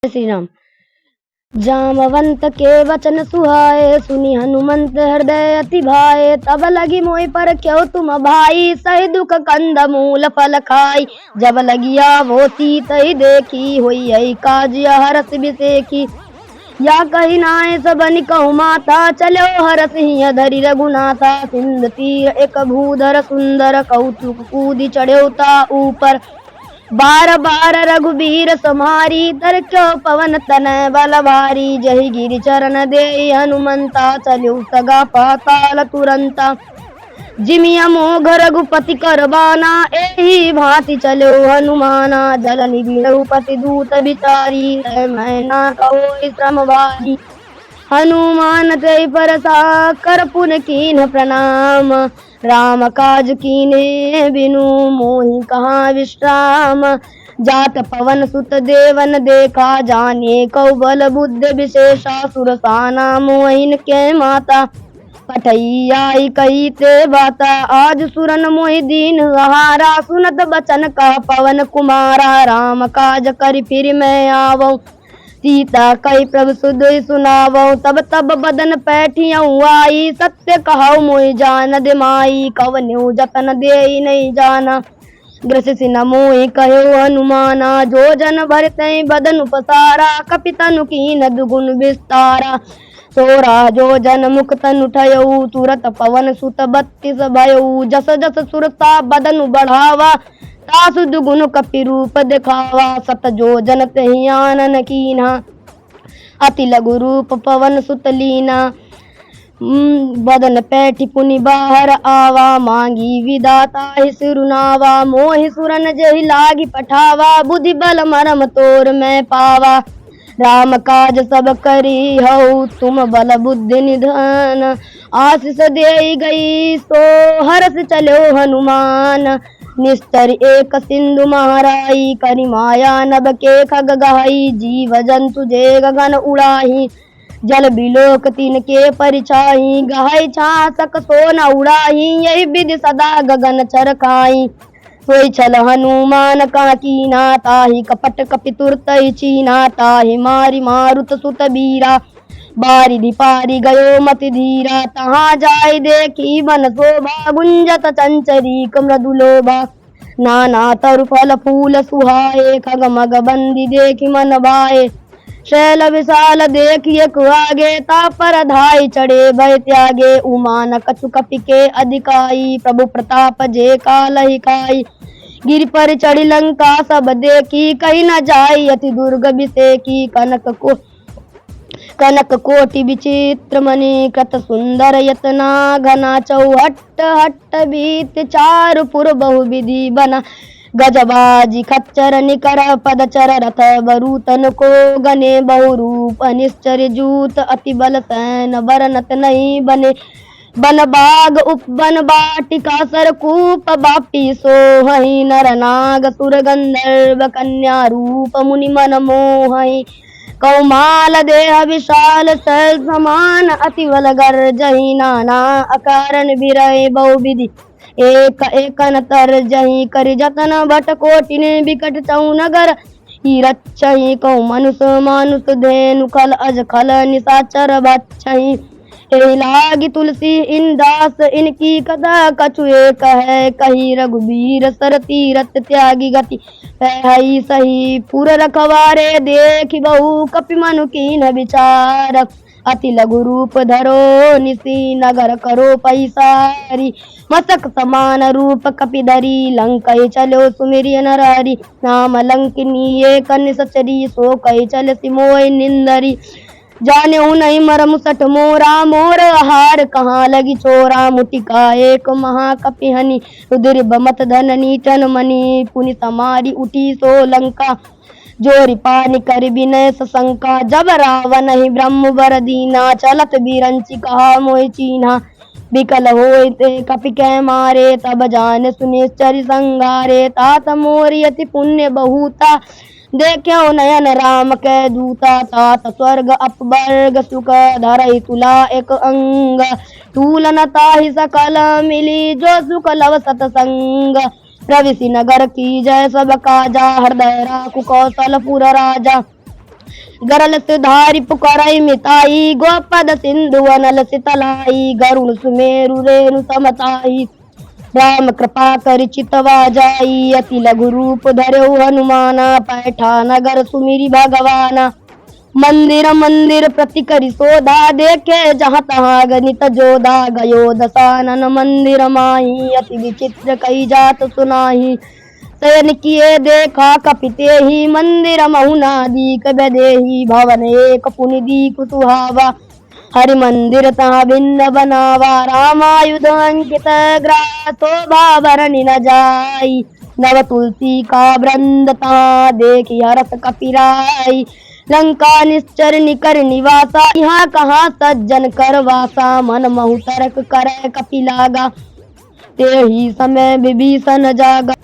श्री राम। जामवंत के वचन सुहाए, सुनी हनुमंत हृदय अति भाए। तब लगी मोहि पर क्यों तुम भाई, सही दुख कंद मूल फल खाई। जब लगिया वो सीत ही देखी, हुई यही काज हरस बिसेखी। या कही नाय सबनि कहु माता, चलो हरस हिय धरि रघुनाथा। सिंध तीर एक भूधर सुंदर, कौतुक कूदी चढ़्योता ऊपर। बार बार रघुबीर समारी, तरक्यो पवन तनय बल भारी। जहि गिरि चरण देई हनुमंता, चलिउ सगा पाताल तुरंता। जिमिया मोघ रघुपति करबाना, एही भांति चलो हनुमाना। जल निधि रघुपति दूत बिचारी, मैं ना कहो श्रम भारी। हनुमान ते परसा कर पुन कीन्ह प्रणाम, राम काज कीन्हे बिनु मोहि कहाँ विश्राम। जात पवन सुत देवन देखा, जाने कौ बल बुद्धि विशेषा। सुरसाना मोहिन के माता, पठई आई कही ते बाता। आज सुरन मोहि दीन हारा, सुनत बचन का पवन कुमारा। राम काज करि फिर मैं आवऊँ, सीता कई प्रभु सुधि सुनावो। तब तब बदन पैठियऊ आई, सत्य कहऊ मोहि जानत माई। कवन्यू जतन देई नहीं जाना, ग्रसिसि न मोहि कह्यो हनुमाना। जो जन भरतहि बदन उपसारा, कपि तनु कीन्ह दुगुन विस्तारा। सोरा जो जन मुख तनु ठयऊ, तुरत पवन सुत 32 भयऊ। जस जस सुरता बदनु बढ़ावा, तासु दुगुन कपि रूप दिखावा। सत जो जन तहि आनन कीन्हा, अति लघु रूप पवन सुत लीना। बदन पैठि पुनि बाहर आवा, मांगी विदाता ही सिरुनावा। मोहि सुरन जेहि लागी पठावा, बुद्धि बल मरम तोर मैं पावा। राम काज सब करी हऊ, तुम बल बुद्धि निधान। आशीष देई गई सो हर्ष चलो हनुमान। निस्तर एक सिंधु महाराई, करि माया नभ के खग गहाई। जीव जंतु जे गगन उड़ाही, जल बिलोक तिन के परिछाई। गहाई छासक सो न उड़ाही, यही विधि सदा गगन चरखाई। सोई छल हनुमान का कीना, ताहि कपट कपि तुरतहि चीना। ताहि मारी मारुत सुत बीरा, बारिधि पारी गयो मति धीरा। तहाँ जाय देखी वन शोभा, गुंजत चंचरीक मृदुलोभा। नाना तरु फल फूल सुहाए, खग मग बंदी देखी मन भाए। शैल विशाल देखी एक आगे, तापर धाई चढ़े भय त्यागे। उमान कछु कपि के अधिकाई, प्रभु प्रताप जे कालहि खाई। गिरि पर चढ़ी लंका सब देखी, कहीं न जाई अति दुर्ग बिसेकी। कनक कोटि विचित्र मणि, कृत सुंदर यतना घना। चौहट्ट हट्ट बीत चारु पुर बहु विधि बना। गजबाजी खच्चर निकर पदचर, रथ बरूतन को गने। बहु रूप निश्चर जूत, अति बल सैन बरनत नहीं बने। बन बाग उपवन बाटिका, सरकूप बापी सोहहि। नर नाग सुर गंधर्व, कन्या रूप मुनि मन मोहहि। कौमाल देह विशाल सैल समान, अति बल गर्जहि। नाना अकारण बिरहि बहु विधि, एक एकन तरजहि। करि जतन भट कोटिन, बिकट चहु नगर ही रक्षहि। कहु मनुष्य मानुष धेनु, खल अज खल निशाचर भक्षहि। एहि लागी तुलसी इन दास, इनकी कथा कछु एक है कही। रघुबीर सर तीरथ त्यागी गति, है सही पुर रखवारे। देखि बहु कपि मनु कीन्ह विचार, अति लघु रूप धरो निसी। नगर करो पैसारी, मस्तक समान रूप कपि धरी। लंकै चलो सुमिरि नरहरि, नाम लंकिनी एक निसचरी। सो कहि चल सिमोहि निंदरी, जाने नहीं मरम सठ मोरा। मोर आहार कहाँ लगी चोरा, मुटिका एक महाकपिहनि। रुद्र बमत धन नीटन मणि, पुनि समारी उठी सो लंका। जोरि पानि कर विनय सशंका, जब रावण ही ब्रह्म वर दीना। चलत बिरंचि कहा मोहि चीन्हा, विकल होय ते कपि कै मारे। तब जान सुनिश्चर संगारे, तात मोरि अति पुण्य बहुता। देख्यो नयन राम कै दूता, तात स्वर्ग अपवर्ग सुख। धरहि तुला एक अंग, तुलन ताहि सकल मिली। जो सुख लव सतसंग, प्रविशि नगर की जय सब काजा। हृदय राखु कौशल पुर राजा, गरल सिधारी पुकारई मिताई गोपद सिंधु अनल सितलाई गरुण सुमेरु रेणु समताई राम कृपा कर चितवा जाई अति लघु रूप धर्यो हनुमाना पैठा नगर सुमिरी भगवाना मंदिर मंदिर प्रति करि सोधा देखे जहाँ तहाँ गणित जोधा गयो दशानन मंदिर माही अति विचित्र कई जात सुनाही शयन किए देखा कपिते ही मंदिर महुनादी कबदेही भवन एक पुनिदी कुतुहावा हरि मंदिर तहाँ भिन्न बनावा रामायुध अंकित ग्रास शोभा भरणी न जाई नव तुलसी का वृंद तहाँ देखी हरस कपिराई लंका निश्चर निकर निवासा यहाँ कहाँ सज्जन कर वासा मन महु तरक करे कपिलागा ते ही समय विभीषण जागा